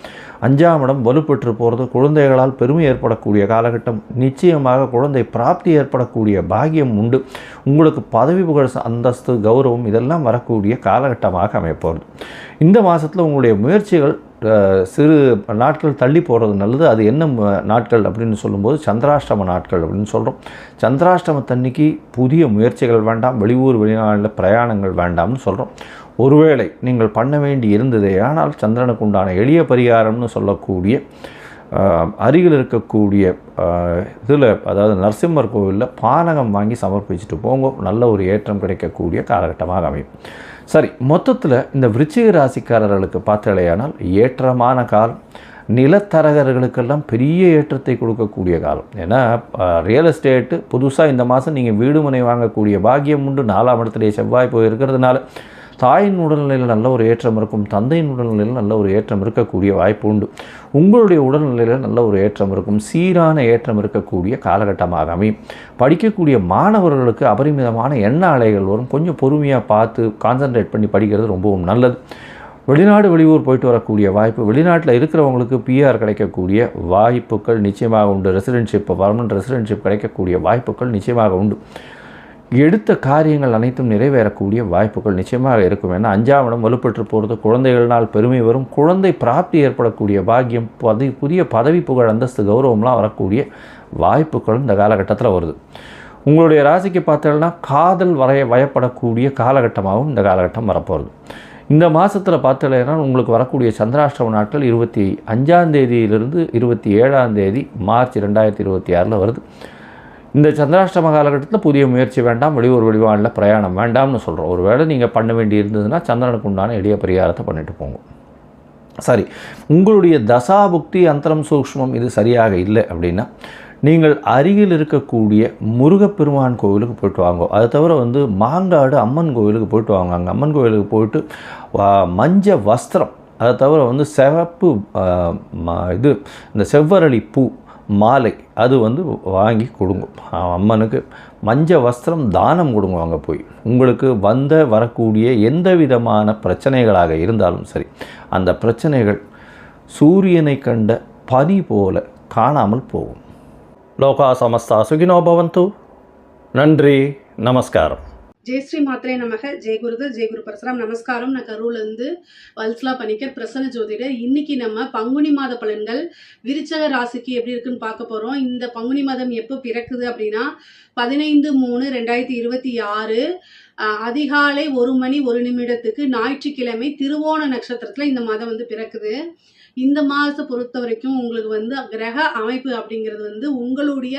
5ஆம் இடம் வலுப்பெற்று போகிறது. குழந்தைகளால் பெருமை ஏற்படக்கூடிய காலகட்டம். நிச்சயமாக குழந்தை பிராப்தி ஏற்படக்கூடிய பாக்கியம் உண்டு. உங்களுக்கு பதவி புகழ் அந்தஸ்து கௌரவம் இதெல்லாம் வரக்கூடிய காலகட்டமாக அமையப்போகிறது. இந்த மாதத்தில் உங்களுடைய முயற்சிகள் சிறு நாட்கள் தள்ளி போகிறது நல்லது. அது என்ன நாட்கள் அப்படின்னு சொல்லும்போது சந்திராஷ்டம நாட்கள் அப்படின்னு சொல்கிறோம். சந்திராஷ்டமத்தன்னைக்கு புதிய முயற்சிகள் வேண்டாம், வெளியூர் வெளிநாட்டில் பிரயாணங்கள் வேண்டாம்னு சொல்கிறோம். ஒருவேளை நீங்கள் பண்ண வேண்டி இருந்ததே ஆனால் சந்திரனுக்கு உண்டான எளிய பரிகாரம்னு சொல்லக்கூடிய அருகில் இருக்கக்கூடிய இதில், அதாவது நரசிம்மர் கோவிலில் பானகம் வாங்கி சமர்ப்பிச்சுட்டு போங்க. நல்ல ஒரு ஏற்றம் கிடைக்கக்கூடிய காலகட்டமாக அமையும். சரி, மொத்தத்தில் இந்த விருச்சிக ராசிக்காரர்களுக்கு பார்த்தாலேயானால் ஏற்றமான காலம். நிலத்தரகர்களுக்கெல்லாம் பெரிய ஏற்றத்தை கொடுக்கக்கூடிய காலம். ஏன்னா ரியல் எஸ்டேட்டு புதுசாக இந்த மாதம் நீங்கள் வீடு மனை வாங்கக்கூடிய பாக்கியம் உண்டு. 4ஆம் இடத்துலேயே செவ்வாய் போய் இருக்கிறதுனால தாயின் உடல்நிலையில் நல்ல ஒரு ஏற்றம் இருக்கும். தந்தையின் உடல்நிலையில் நல்ல ஒரு ஏற்றம் இருக்கக்கூடிய வாய்ப்பு உண்டு. உங்களுடைய உடல்நிலையில் நல்ல ஒரு ஏற்றம் இருக்கும். சீரான ஏற்றம் இருக்கக்கூடிய காலகட்டமாக அமையும். படிக்கக்கூடிய மாணவர்களுக்கு அபரிமிதமான எண்ண அலைகள் வரும். கொஞ்சம் பொறுமையாக பார்த்து கான்சன்ட்ரேட் பண்ணி படிக்கிறது ரொம்பவும் நல்லது. வெளிநாடு வெளியூர் போயிட்டு வரக்கூடிய வாய்ப்பு, வெளிநாட்டில் இருக்கிறவங்களுக்கு பிஆர் கிடைக்கக்கூடிய வாய்ப்புகள் நிச்சயமாக உண்டு. ரெசிடென்ஷிப், பர்மனன்ட் ரெசிடென்ஷிப் கிடைக்கக்கூடிய வாய்ப்புகள் நிச்சயமாக உண்டு. எடுத்த காரியங்கள் அனைத்தும் நிறைவேறக்கூடிய வாய்ப்புகள் நிச்சயமாக இருக்கும். ஏன்னா 5ஆம் இடம் வலுப்பெற்று போகிறது. குழந்தைகளால் பெருமை வரும். குழந்தை பிராப்தி ஏற்படக்கூடிய பாக்கியம், புதிய பதவி புகழ் அந்தஸ்து கௌரவம்லாம் வரக்கூடிய வாய்ப்புகளும் இந்த காலகட்டத்தில் வருது. உங்களுடைய ராசிக்கு பார்த்தோம்னா காதல் வயப்படக்கூடிய காலகட்டமாகவும் இந்த காலகட்டம் வரப்போகிறது. இந்த மாதத்தில் பார்த்தலைன்னா உங்களுக்கு வரக்கூடிய சந்திராஷ்டம நாட்கள் 25ஆம் தேதியிலிருந்து 27ஆம் தேதி மார்ச் 2026 வருது. இந்த சந்திராஷ்டம காலகட்டத்தில் புதிய முயற்சி வேண்டாம், வெளியூர் வெளிவானில் பிரயாணம் வேண்டாம்னு சொல்கிறோம். ஒரு வேளை நீங்கள் பண்ண வேண்டி இருந்ததுன்னா சந்திரனுக்கு உண்டான எளிய பரிகாரத்தை பண்ணிட்டு போங்க. சரி, உங்களுடைய தசாபுக்தி அந்தரம் சூக்ஷ்மம் இது சரியாக இல்லை அப்படின்னா நீங்கள் அருகில் இருக்கக்கூடிய முருகப்பெருமான் கோவிலுக்கு போய்ட்டு வாங்க. அதை தவிர மாங்காடு அம்மன் கோவிலுக்கு போய்ட்டு வாங்க. அங்கே அம்மன் கோவிலுக்கு போய்ட்டு மஞ்ச வஸ்திரம், அதை தவிர சிவப்பு இந்த செவ்வரளி பூ மாலை அது வாங்கி கொடுங்க. அம்மனுக்கு மஞ்ச வஸ்திரம் தானம் கொடுங்க. அங்கே போய் உங்களுக்கு வரக்கூடிய எந்த விதமான பிரச்சனைகளாக இருந்தாலும் சரி, அந்த பிரச்சனைகள் சூரியனை கண்ட பனி போல காணாமல் போகும். லோகா சமஸ்தா சுகினோ பவந்து. நன்றி, நமஸ்காரம். ஜெய் ஸ்ரீ மாத்ரே நமக. ஜெய் குருதர், ஜெய் குரு பரசுராம். நமஸ்காரம். நான் கரூர்லேருந்து வல்சலா பணிக்கர், பிரசன்ன ஜோதிடர். இன்னைக்கு நம்ம பங்குனி மாத பலன்கள் விருச்சக ராசிக்கு எப்படி இருக்குன்னு பார்க்க போகிறோம். இந்த பங்குனி மாதம் எப்போ பிறக்குது அப்படின்னா 15/3/2026 அதிகாலை 1:01 ஞாயிற்றுக்கிழமை திருவோண நட்சத்திரத்துல இந்த மாதம் வந்து பிறக்குது. இந்த மாதத்தை பொறுத்த வரைக்கும் உங்களுக்கு வந்து கிரக அமைப்பு அப்படிங்கிறது வந்து உங்களுடைய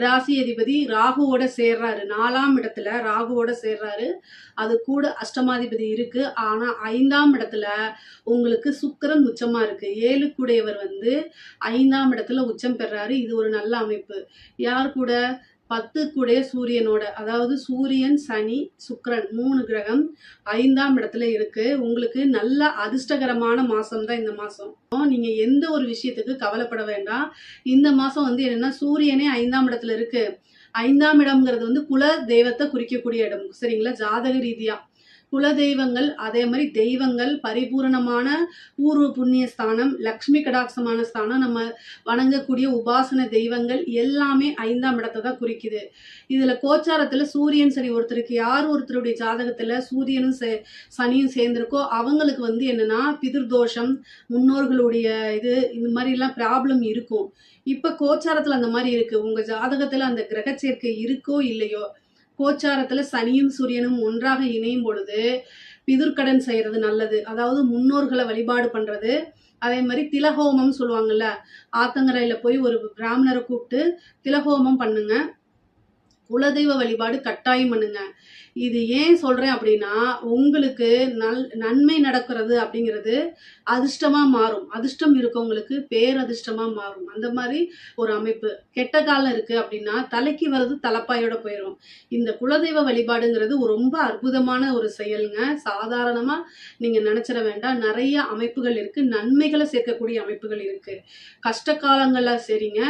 ராசி அதிபதி ராகுவோட சேர்றாரு. 4ஆம் இடத்துல ராகுவோட சேர்றாரு. அது கூட அஷ்டமாதிபதி இருக்கு. ஆனா 5ஆம் இடத்துல உங்களுக்கு சுக்கிரன் உச்சமா இருக்கு. 7க்குடையவர் வந்து 5ஆம் இடத்துல உச்சம் பெறாரு. இது ஒரு நல்ல அமைப்பு. யார் கூட? 10க்குடைய சூரியனோட, அதாவது சூரியன், சனி, சுக்கிரன் 3 கிரகம் 5ஆம் இடத்துல இருக்கு. உங்களுக்கு நல்ல அதிர்ஷ்டகரமான மாசம் தான் இந்த மாசம். நீங்க எந்த ஒரு விஷயத்துக்கு கவலைப்பட வேண்டாம். இந்த மாசம் வந்து என்னன்னா சூரியனே 5ஆம் இடத்துல இருக்கு. 5ஆம் இடம்ங்கிறது வந்து குல தெய்வத்தை குறிக்கக்கூடிய இடம். சரிங்களா? ஜாதக ரீதியா குல தெய்வங்கள், அதே மாதிரி தெய்வங்கள், பரிபூரணமான பூர்வ புண்ணிய ஸ்தானம், லக்ஷ்மி கடாட்சமான ஸ்தானம், நம்ம வணங்கக்கூடிய உபாசன தெய்வங்கள் எல்லாமே 5ஆம் இடத்தை தான் குறிக்குது. இதுல கோச்சாரத்துல சூரியன் சனி ஒருத்தருடைய ஜாதகத்துல சூரியனும் சனியும் சேர்ந்திருக்கோ அவங்களுக்கு வந்து என்னன்னா பிதிர்தோஷம், முன்னோர்களுடைய இந்த மாதிரி எல்லாம் ப்ராப்ளம் இருக்கும். இப்ப கோச்சாரத்துல அந்த மாதிரி இருக்கு. உங்க ஜாதகத்துல அந்த கிரக சேர்க்கை இருக்கோ இல்லையோ, கோச்சாரத்துல சனியும் சூரியனும் ஒன்றாக இணையும் பொழுது பிதுர்க்கடன் செய்யறது நல்லது. அதாவது முன்னோர்களை வழிபாடு பண்றது. அதே மாதிரி திலஹோமம் சொல்லுவாங்கல்ல, ஆத்தங்கரையில போய் ஒரு பிராமணரை கூப்பிட்டு திலஹோமம் பண்ணுங்க. குலதெய்வ வழிபாடு கட்டாயம் பண்ணுங்க. இது ஏன் சொல்றேன் அப்படின்னா, உங்களுக்கு நன்மை நடக்கிறது அப்படிங்கிறது அதிர்ஷ்டமா மாறும். அதிர்ஷ்டம் இருக்கவங்களுக்கு பேரதிர்ஷ்டமா மாறும். அந்த மாதிரி ஒரு அமைப்பு. கெட்ட காலம் இருக்கு அப்படின்னா தலைக்கு வர்றது தலைப்பாயோட போயிடும். இந்த குலதெய்வ வழிபாடுங்கிறது ரொம்ப அற்புதமான ஒரு செயலுங்க. சாதாரணமா நீங்க நினைச்சிட வேண்டாம். நிறைய அமைப்புகள் இருக்கு. நன்மைகளை சேர்க்கக்கூடிய அமைப்புகள் இருக்கு. கஷ்ட காலங்கள்ல சரிங்க,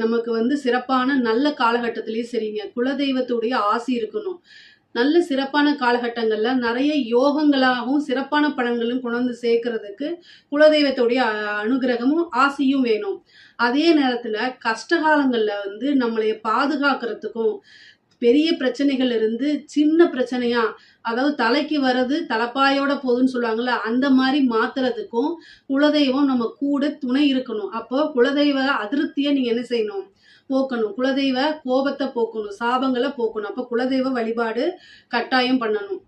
நமக்கு வந்து சிறப்பான நல்ல காலகட்டத்திலயும் சரிங்க, குலதெய்வத்துடைய ஆசி இருக்கணும். நல்ல சிறப்பான காலகட்டங்கள்ல நிறைய யோகங்களாகவும் சிறப்பான பலன்களும் கொண்டு சேர்க்கறதுக்கு குலதெய்வத்துடைய அனுகிரகமும் ஆசியும் வேணும். அதே நேரத்துல கஷ்டகாலங்கள்ல வந்து நம்மளைய பாதுகாக்கிறதுக்கும், பெரிய பிரச்சனைகள் இருந்து சின்ன பிரச்சனையா, அதாவது தலைக்கு வர்றது தலைப்பாயோட போகுதுன்னு சொல்லுவாங்கல்ல, அந்த மாதிரி மாத்துறதுக்கும் குலதெய்வம் நம்ம கூட துணை இருக்கணும். அப்போ குலதெய்வ அதிருப்தியை நீங்க என்ன செய்யணும்? போக்கணும். குலதெய்வ கோபத்தை போக்கணும், சாபங்களை போக்கணும். அப்ப குலதெய்வ வழிபாடு கட்டாயம் பண்ணணும்.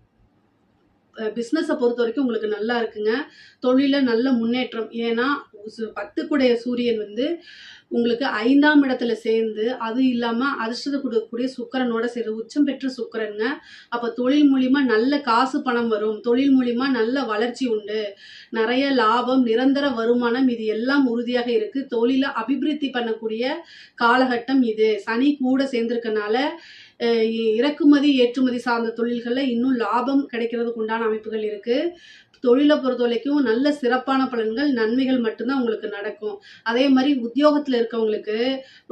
பிஸ்னஸை பொறுத்த வரைக்கும் உங்களுக்கு நல்லா இருக்குங்க. தொழில நல்ல முன்னேற்றம். ஏன்னா 10க்குடைய சூரியன் வந்து உங்களுக்கு 5ஆம் இடத்துல சேர்ந்து, அது இல்லாம அதிர்ஷ்டத்தை கொடுக்கக்கூடிய சுக்கிரனோட சேர்ந்து உச்சம் பெற்ற சுக்கிரனுங்க. அப்ப தொழில் மூலியமா நல்ல காசு பணம் வரும். தொழில் மூலியமா நல்ல வளர்ச்சி உண்டு. நிறைய லாபம், நிரந்தர வருமானம், இது எல்லாம் உறுதியாக இருக்கு. தொழில அபிவிருத்தி பண்ணக்கூடிய காலகட்டம் இது. சனி கூட சேர்ந்திருக்கனால இறக்குமதி ஏற்றுமதி சார்ந்த தொழில்கள்ல இன்னும் லாபம் கிடைக்கிறதுக்கு உண்டான அமைப்புகள் இருக்கு. தொழிலை பொறுத்த வரைக்கும் நல்ல சிறப்பான பலன்கள், நன்மைகள் மட்டும்தான் உங்களுக்கு நடக்கும். அதே மாதிரி உத்தியோகத்துல இருக்கவங்களுக்கு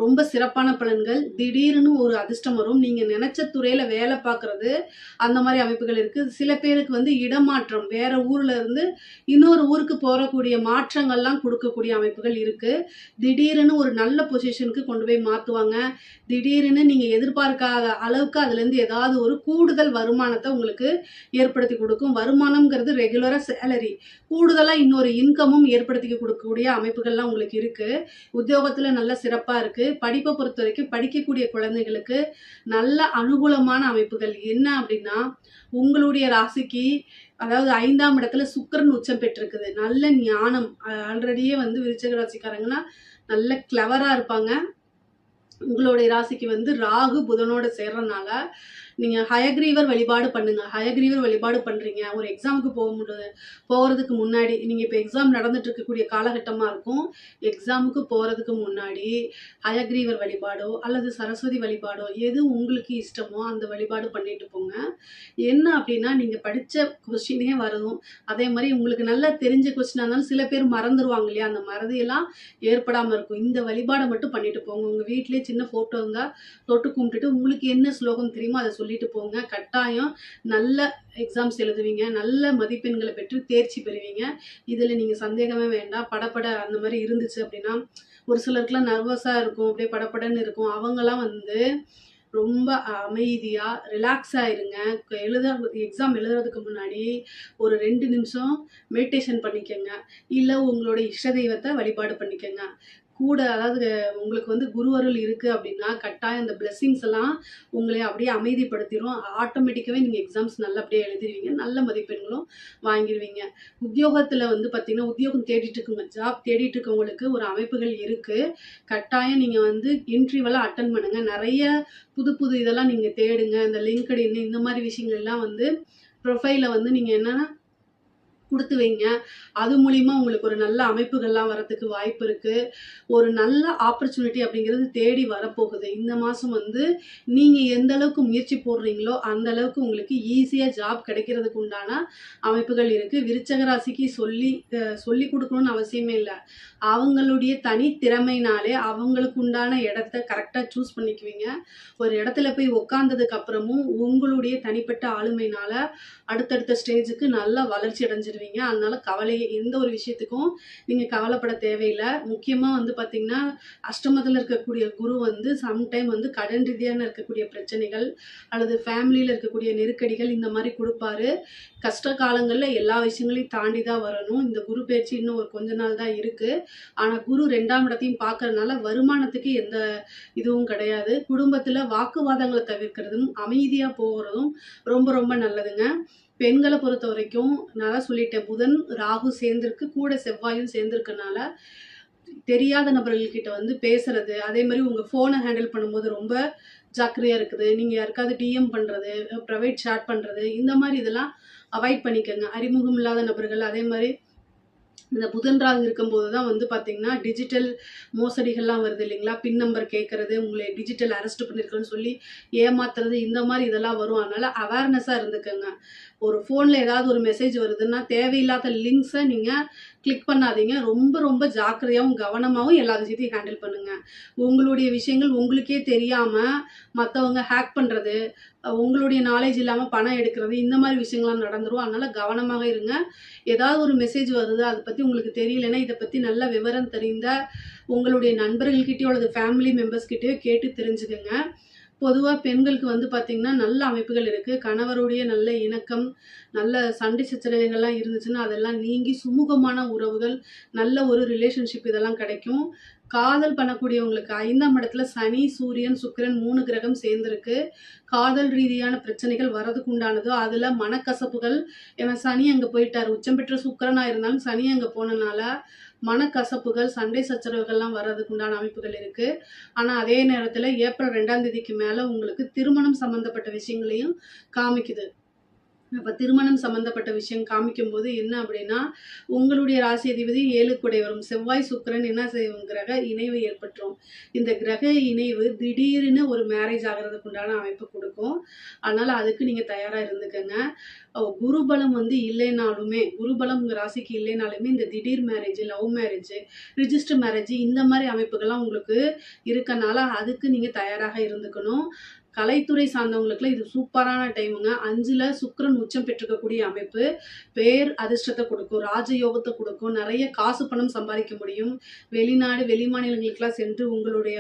ரொம்ப சிறப்பான பலன்கள். திடீர்னு ஒரு அதிர்ஷ்டம் வரும். நீங்க நினைச்ச துறையில வேலை பார்க்கறது, அந்த மாதிரி அமைப்புகள் இருக்கு. சில பேருக்கு வந்து இடமாற்றம், வேற ஊர்ல இருந்து இன்னொரு ஊருக்கு போறக்கூடிய மாற்றங்கள்லாம் கொடுக்கக்கூடிய அமைப்புகள் இருக்கு. திடீர்னு ஒரு நல்ல பொசிஷனுக்கு கொண்டு போய் மாத்துவாங்க. திடீர்னு நீங்க எதிர்பார்க்காத அளவுக்கு அதுல இருந்து ஏதாவது ஒரு கூடுதல் வருமானத்தை உங்களுக்கு ஏற்படுத்தி கொடுக்கும். வருமானம்ங்கிறது ரெகுலரா சேலரி, கூடுதலா இன்னொரு இன்கமும் ஏற்படுத்தி கொடுக்கக்கூடிய அமைப்புகள்லாம் உங்களுக்கு இருக்கு. உத்தியோகத்துல நல்ல சிறப்பா இருக்கு. படிப்பை பொறுத்த வரைக்கும் படிக்கக்கூடிய குழந்தைகளுக்கு நல்ல அனுகூலமான அமைப்புகள். என்ன அப்படின்னா, உங்களுடைய ராசிக்கு அதாவது 5ஆம் இடத்துல சுக்கிரன் உச்சம் பெற்றிருக்குது. நல்ல ஞானம், ஆல்ரெடியே வந்து விருச்சிக ராசிக்காரங்கன்னா நல்ல கிளவரா இருப்பாங்க. உங்களுடைய ராசிக்கு வந்து ராகு புதனோட சேர்றதுனால நீங்க ஹயக்ரீவர் வழிபாடு பண்ணுங்க. ஹயக்ரீவர் வழிபாடு பண்றீங்க, ஒரு எக்ஸாமுக்கு போகிறதுக்கு முன்னாடி, நீங்க இப்போ எக்ஸாம் நடந்துட்டு இருக்கக்கூடிய காலகட்டமா இருக்கும். எக்ஸாமுக்கு போறதுக்கு முன்னாடி ஹயக்ரீவர் வழிபாடோ அல்லது சரஸ்வதி வழிபாடோ எது உங்களுக்கு இஷ்டமோ அந்த வழிபாடு பண்ணிட்டு போங்க. என்ன அப்படின்னா, நீங்க படிச்ச கொஸ்டினே வரும். அதே மாதிரி உங்களுக்கு நல்லா தெரிஞ்ச கொஸ்டினா இருந்தாலும் சில பேர் மறந்துடுவாங்க இல்லையா, அந்த மறதியெல்லாம் ஏற்படாம இருக்கும். இந்த வழிபாடை மட்டும் பண்ணிட்டு போங்க. உங்க வீட்டிலேயே சின்ன போட்டோ இருந்தா தொட்டு கும்பிட்டுட்டு உங்களுக்கு என்ன ஸ்லோகம் தெரியுமோ அதை சொல்லிட்டு போங்க. கட்டாயம் நல்ல எக்ஸாம்ஸ் எழுதுவீங்க, நல்ல மதிப்பெண்களை பெற்று தேர்ச்சி பெறுவீங்க. இதுல நீங்க சந்தேகமே வேண்டாம். படப்பட அந்த மாதிரி இருந்துச்சு அப்படின்னா, ஒரு சிலருக்குலாம் நர்வஸா இருக்கும், அப்படியே படப்படன்னு இருக்கும். அவங்கெல்லாம் வந்து ரொம்ப அமைதியா ரிலாக்ஸா இருங்க. எக்ஸாம் எழுதுறதுக்கு முன்னாடி ஒரு 2 நிமிஷம் மெடிடேஷன் பண்ணிக்கங்க. இல்ல உங்களோட இஷ்ட தெய்வத்தை வழிபாடு பண்ணிக்கங்க. கூட அதாவது உங்களுக்கு வந்து குரு அருள் இருக்குது அப்படின்னா கட்டாயம் அந்த பிளெஸ்ஸிங்ஸ் எல்லாம் உங்களை அப்படியே அமைதிப்படுத்திடும். ஆட்டோமேட்டிக்காகவே நீங்கள் எக்ஸாம்ஸ் நல்லபடியாக எழுதிடுவீங்க, நல்ல மதிப்பெண்களும் வாங்கிடுவீங்க. உத்தியோகத்தில் வந்து பார்த்திங்கன்னா உத்தியோகம் தேடிட்டு இருக்குங்க, ஜாப் தேடிட்டு இருக்கவங்களுக்கு ஒரு அமைப்புகள் இருக்குது. கட்டாயம் நீங்கள் வந்து இன்டர்வியூவெல்லாம் அட்டன் பண்ணுங்கள். நிறைய புது புது இதெல்லாம் நீங்கள் தேடுங்க. இந்த லிங்க்டின் இந்த மாதிரி விஷயங்கள் எல்லாம் வந்து ப்ரொஃபைலை வந்து நீங்கள் என்னென்னா கொடுத்து வைங்க. அது மூலிமா உங்களுக்கு ஒரு நல்ல அமைப்புகள்லாம் வரத்துக்கு வாய்ப்பு இருக்குது. ஒரு நல்ல ஆப்பர்ச்சுனிட்டி அப்படிங்கிறது தேடி வரப்போகுது. இந்த மாதம் வந்து நீங்கள் எந்த அளவுக்கு முயற்சி போடுறீங்களோ அந்த அளவுக்கு உங்களுக்கு ஈஸியாக ஜாப் கிடைக்கிறதுக்கு உண்டான அமைப்புகள் இருக்குது. விருச்சக ராசிக்கு சொல்லி கொடுக்கணும்னு அவசியமே இல்லை. அவங்களுடைய தனி திறமையினாலே அவங்களுக்கு உண்டான இடத்த கரெக்டாக சூஸ் பண்ணிக்குவீங்க. ஒரு இடத்துல போய் உக்காந்ததுக்கு அப்புறமும் உங்களுடைய தனிப்பட்ட ஆளுமையினால அடுத்தடுத்த ஸ்டேஜுக்கு நல்லா வளர்ச்சி அடைஞ்சிருவீங்க. அதனால எந்த ஒரு விஷயத்துக்கும் நீங்கள் கவலைப்பட தேவையில்லை. முக்கியமாக வந்து பார்த்திங்கன்னா அஷ்டமத்தில் இருக்கக்கூடிய குரு வந்து சம்டைம் வந்து கடன் ரீதியான இருக்கக்கூடிய பிரச்சனைகள் அல்லது ஃபேமிலியில் இருக்கக்கூடிய நெருக்கடிகள் இந்த மாதிரி கொடுப்பாரு. கஷ்ட காலங்களில் எல்லா விஷயங்களையும் தாண்டி தான் வரணும். இந்த குரு பயிற்சி இன்னும் ஒரு கொஞ்ச நாள் தான் இருக்குது. ஆனால் குரு 2ஆம் இடத்தையும் பார்க்கறதுனால வருமானத்துக்கு எந்த இதுவும் கிடையாது. குடும்பத்தில் வாக்குவாதங்களை தவிர்க்கிறதும் அமைதியாக போகிறதும் ரொம்ப ரொம்ப நல்லதுங்க. பெண்களை பொறுத்த வரைக்கும் நான் தான் சொல்லிட்டேன், புதன் ராகு சேர்ந்திருக்கு, கூட செவ்வாயும் சேர்ந்திருக்கனால தெரியாத நபர்கள்கிட்ட வந்து பேசுறது, அதே மாதிரி உங்கள் ஃபோனை ஹேண்டில் பண்ணும்போது ரொம்ப ஜாக்கிரதையாக இருக்குது. நீங்கள் யாருக்காவது டிஎம் பண்ணுறது, ப்ரைவேட் ஷேட் பண்ணுறது, இந்த மாதிரி இதெல்லாம் அவாய்ட் பண்ணிக்கோங்க. அறிமுகம் இல்லாத நபர்கள், அதே மாதிரி இந்த புதன் ராகு இருக்கும்போது தான் வந்து பார்த்திங்கன்னா டிஜிட்டல் மோசடிகள்லாம் வருது இல்லைங்களா, பின் நம்பர் கேட்குறது, உங்களை டிஜிட்டல் அரெஸ்ட் பண்ணியிருக்குன்னு சொல்லி ஏமாத்துறது, இந்த மாதிரி இதெல்லாம் வரும். அதனால் அவேர்னஸாக இருந்துக்கோங்க. ஒரு ஃபோனில் ஏதாவது ஒரு மெசேஜ் வருதுன்னா தேவையில்லாத லிங்க்ஸை நீங்கள் கிளிக் பண்ணாதீங்க. ரொம்ப ரொம்ப ஜாக்கிரதையாகவும் கவனமாகவும் எல்லா விஷயத்தையும் ஹேண்டில் பண்ணுங்கள். உங்களுடைய விஷயங்கள் உங்களுக்கே தெரியாமல் மற்றவங்க ஹேக் பண்ணுறது, உங்களுடைய நாலேஜ் இல்லாமல் பணம் எடுக்கிறது, இந்த மாதிரி விஷயங்கள்லாம் நடந்துரும். அதனால் கவனமாக இருங்க. ஏதாவது ஒரு மெசேஜ் வருது, அதை பற்றி உங்களுக்கு தெரியலைன்னா இதை பற்றி நல்ல விவரம் தெரிந்த உங்களுடைய நண்பர்கள்கிட்டயோ அல்லது ஃபேமிலி மெம்பர்ஸ்கிட்டயோ கேட்டு தெரிஞ்சுக்கோங்க. பொதுவாக பெண்களுக்கு வந்து பார்த்திங்கன்னா நல்ல அமைப்புகள் இருக்குது. கணவருடைய நல்ல இணக்கம், நல்ல சண்டை சச்சரவுகள்லாம் இருந்துச்சுன்னா அதெல்லாம் நீங்கி சுமூகமான உறவுகள், நல்ல ஒரு ரிலேஷன்ஷிப் இதெல்லாம் கிடைக்கும். காதல் பண்ணக்கூடியவங்களுக்கு 5ஆம் இடத்துல சனி, சூரியன், சுக்கிரன் 3 கிரகம் சேர்ந்துருக்கு. காதல் ரீதியான பிரச்சனைகள் வரதுக்கு உண்டானதோ அதில் மனக்கசப்புகள், ஏன்னா சனி அங்கே போயிட்டார். உச்சம் பெற்ற சுக்கிரனாக இருந்தாலும் சனி அங்கே போனனால மனக்கசப்புகள், சண்டை சச்சரவுகள்லாம் வர்றதுக்கு உண்டான அமைப்புகள் இருக்குது. ஆனால் அதே நேரத்தில் ஏப்ரல் 2ஆம் தேதிக்கு மேலே உங்களுக்கு திருமணம் சம்மந்தப்பட்ட விஷயங்களையும் காமிக்குது. அப்போ திருமணம் சம்மந்தப்பட்ட விஷயம் காமிக்கும்போது என்ன அப்படின்னா, உங்களுடைய ராசி அதிபதி 7 கூடை வரும் செவ்வாய் சுக்கிரன் என்ன செய்யும், கிரக இணைவு ஏற்பட்டுரும். இந்த கிரக இணைவு திடீர்னு ஒரு மேரேஜ் ஆகிறதுக்கு உண்டான அமைப்பு கொடுக்கும். அதனால் அதுக்கு நீங்கள் தயாராக இருந்துக்கங்க. குருபலம் வந்து இல்லைனாலுமே, குருபலம் உங்கள் ராசிக்கு இல்லைனாலுமே இந்த திடீர் marriage, love marriage, register marriage இந்த மாதிரி அமைப்புகள்லாம் உங்களுக்கு இருக்கனால அதுக்கு நீங்கள் தயாராக இருந்துக்கணும். கலைத்துறை சார்ந்தவங்களுக்குலாம் இது சூப்பரான டைமுங்க. 5ல் சுக்கிரன் உச்சம் பெற்றுக்கக்கூடிய அமைப்பு பேர் அதிர்ஷ்டத்தை கொடுக்கும், ராஜயோகத்தை கொடுக்கும், நிறைய காசு பணம் சம்பாதிக்க முடியும். வெளிநாடு வெளி மாநிலங்களுக்கெல்லாம் சென்று உங்களுடைய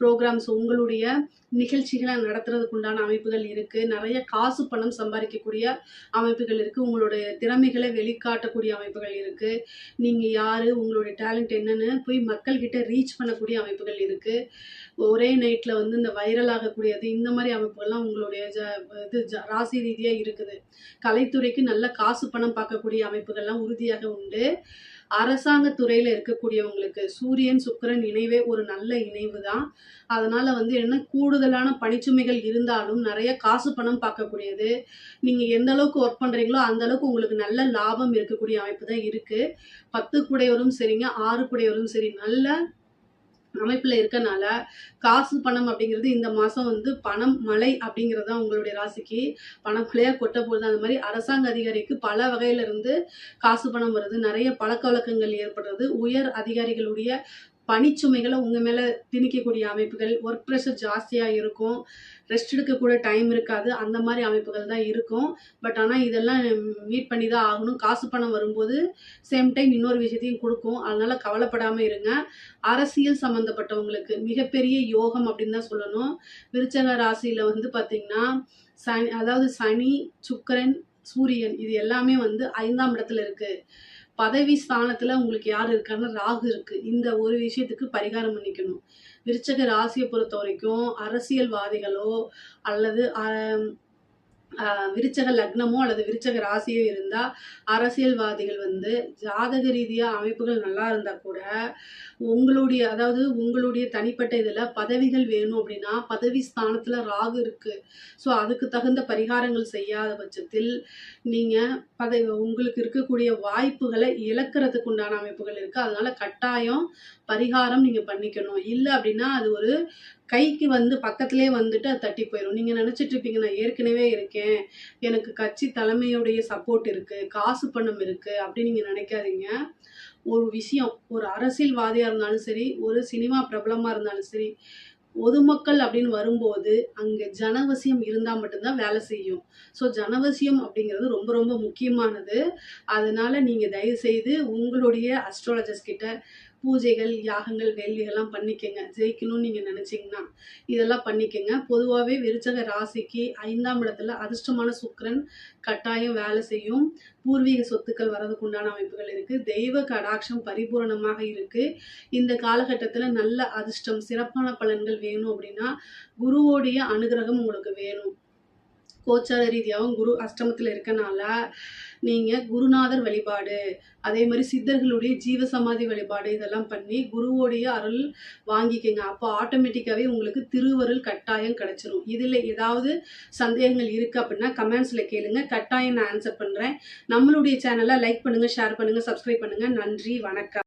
ப்ரோக்ராம்ஸ், உங்களுடைய நிகழ்ச்சிகளை நடத்துறதுக்கு உண்டான அமைப்புகள் இருக்குது. நிறைய காசு பணம் சம்பாதிக்கக்கூடிய அமைப்புகள் இருக்குது. உங்களுடைய திறமைகளை வெளிக்காட்டக்கூடிய அமைப்புகள் இருக்குது. நீங்கள் யார், உங்களுடைய டேலண்ட் என்னென்னு போய் மக்கள்கிட்ட ரீச் பண்ணக்கூடிய அமைப்புகள் இருக்குது. ஒரே நைட்டில் வந்து இந்த வைரல் ஆகக்கூடியது, இந்த மாதிரி அமைப்புகள்லாம் உங்களுடைய ராசி ரீதியாக இருக்குது. கலைத்துறைக்கு நல்ல காசு பணம் பார்க்கக்கூடிய அமைப்புகள்லாம் உறுதியாக உண்டு. அரசாங்க துறையில் இருக்கக்கூடியவங்களுக்கு சூரியன் சுக்கிரன் இணைவே ஒரு நல்ல இணைவு தான். அதனால் வந்து என்ன, கூடுதலான பணிச்சுமைகள் இருந்தாலும் நிறைய காசு பணம் பார்க்கக்கூடியது. நீங்கள் எந்த அளவுக்கு ஒர்க் பண்ணுறீங்களோ அந்த அளவுக்கு உங்களுக்கு நல்ல லாபம் இருக்கக்கூடிய அமைப்பு தான் இருக்குது. 10 கூடையவரும் சரிங்க, 6 கூடையவரும் சரி, நல்ல அமைப்பில் இருக்கனால காசு பணம் அப்படிங்கிறது இந்த மாதம் வந்து பணம் மழை அப்படிங்கிறது தான் உங்களுடைய ராசிக்கு பணம் மழையாக கொட்ட போகுது. அந்த மாதிரி அரசாங்க அதிகாரிக்கு பல வகையிலிருந்து காசு பணம் வருது, நிறைய பழக்க வழக்கங்கள் ஏற்படுறது, உயர் அதிகாரிகளுடைய பணிச்சுமைகளை உங்கள் மேலே திணிக்கக்கூடிய அமைப்புகள், ஒர்க் ப்ரெஷர் ஜாஸ்தியாக இருக்கும், ரெஸ்ட் எடுக்கக்கூட டைம் இருக்காது, அந்த மாதிரி அமைப்புகள் தான் இருக்கும். பட் ஆனால் இதெல்லாம் மீட் பண்ணி தான் ஆகணும். காசு பணம் வரும்போது சேம் டைம் இன்னொரு விஷயத்தையும் கொடுக்கும். அதனால் கவலைப்படாமல் இருங்க. அரசியல் சம்மந்தப்பட்டவங்களுக்கு மிகப்பெரிய யோகம் அப்படின்னு தான் சொல்லணும். விருச்சக ராசியில் வந்து பார்த்திங்கன்னா சனி, அதாவது சனி, சுக்கிரன், சூரியன் இது எல்லாமே வந்து 5ஆம் இடத்துல இருக்குது. பதவி ஸ்தானத்துல உங்களுக்கு யார் இருக்காருன்னா ராகு இருக்கு. இந்த ஒரு விஷயத்துக்கு பரிகாரம் பண்ணிக்கணும். விருச்சக ராசியை பொறுத்த வரைக்கும் அரசியல்வாதிகளோ அல்லது விருச்சக லக்னமோ அல்லது விருச்சக ராசியோ இருந்தா அரசியல்வாதிகள் வந்து ஜாதக ரீதியா அமைப்புகள் நல்லா இருந்தா கூட உங்களுடைய தனிப்பட்ட இதுல பதவிகள் வேணும் அப்படின்னா பதவி ஸ்தானத்துல ராகு இருக்கு. ஸோ அதுக்கு தகுந்த பரிகாரங்கள் செய்யாத பட்சத்தில் நீங்க உங்களுக்கு இருக்கக்கூடிய வாய்ப்புகளை இழக்கிறதுக்கு உண்டான அமைப்புகள் இருக்கு. அதனால கட்டாயம் பரிகாரம் நீங்க பண்ணிக்கணும். இல்லை அப்படின்னா அது ஒரு கைக்கு வந்து பக்கத்திலே வந்துட்டு அது தட்டி போயிடும். நீங்க நினைச்சிட்டு இருப்பீங்க நான் ஏற்கனவே இருக்கேன், எனக்கு கட்சி தலைமையுடைய சப்போர்ட் இருக்கு, காசு பணம் இருக்கு அப்படின்னு நீங்க நினைக்காதீங்க. ஒரு விஷயம், ஒரு அரசியல்வாதியா இருந்தாலும் சரி, ஒரு சினிமா பிரபலமா இருந்தாலும் சரி, பொதுமக்கள் அப்படின்னு வரும்போது அங்க ஜனவசியம் இருந்தா மட்டும்தான் வேலை செய்யும். ஸோ ஜனவசியம் அப்படிங்கிறது ரொம்ப ரொம்ப முக்கியமானது. அதனால நீங்க தயவு செய்து உங்களுடைய அஸ்ட்ராலஜர்ஸ் கிட்ட பூஜைகள், யாகங்கள், வேள்விகள்லாம் பண்ணிக்கங்க. ஜெயிக்கணும்னு நீங்க நினைச்சீங்கன்னா இதெல்லாம் பண்ணிக்கங்க. பொதுவாகவே விருச்சக ராசிக்கு 5ஆம் இடத்துல அதிர்ஷ்டமான சுக்கிரன் கட்டாயம் வேலை செய்யும். பூர்வீக சொத்துக்கள் வரதுக்கு உண்டான அமைப்புகள் இருக்கு. தெய்வ கடாட்சம் பரிபூரணமாக இருக்கு. இந்த காலகட்டத்துல நல்ல அதிர்ஷ்டம், சிறப்பான பலன்கள் வேணும் அப்படின்னா குருவோடைய அனுகிரகம் உங்களுக்கு வேணும். கோச்சார ரீதியாகவும் குரு அஷ்டமத்தில் இருக்கனால நீங்க குருநாதர் வழிபாடு, அதே மாதிரி சித்தர்களுடைய ஜீவசமாதி வழிபாடு இதெல்லாம் பண்ணி குருவோடைய அருள் வாங்கிக்கங்க. அப்போ ஆட்டோமேட்டிக்காவே உங்களுக்கு திருவருள் கட்டாயம் கிடைச்சிரும். இதுல ஏதாவது சந்தேகங்கள் இருக்கு அப்படின்னா கமெண்ட்ஸ்ல கேளுங்க, கட்டாயம் நான் ஆன்சர் பண்றேன். நம்மளுடைய சேனலை லைக் பண்ணுங்க, ஷேர் பண்ணுங்க, சப்ஸ்கிரைப் பண்ணுங்க. நன்றி, வணக்கம்.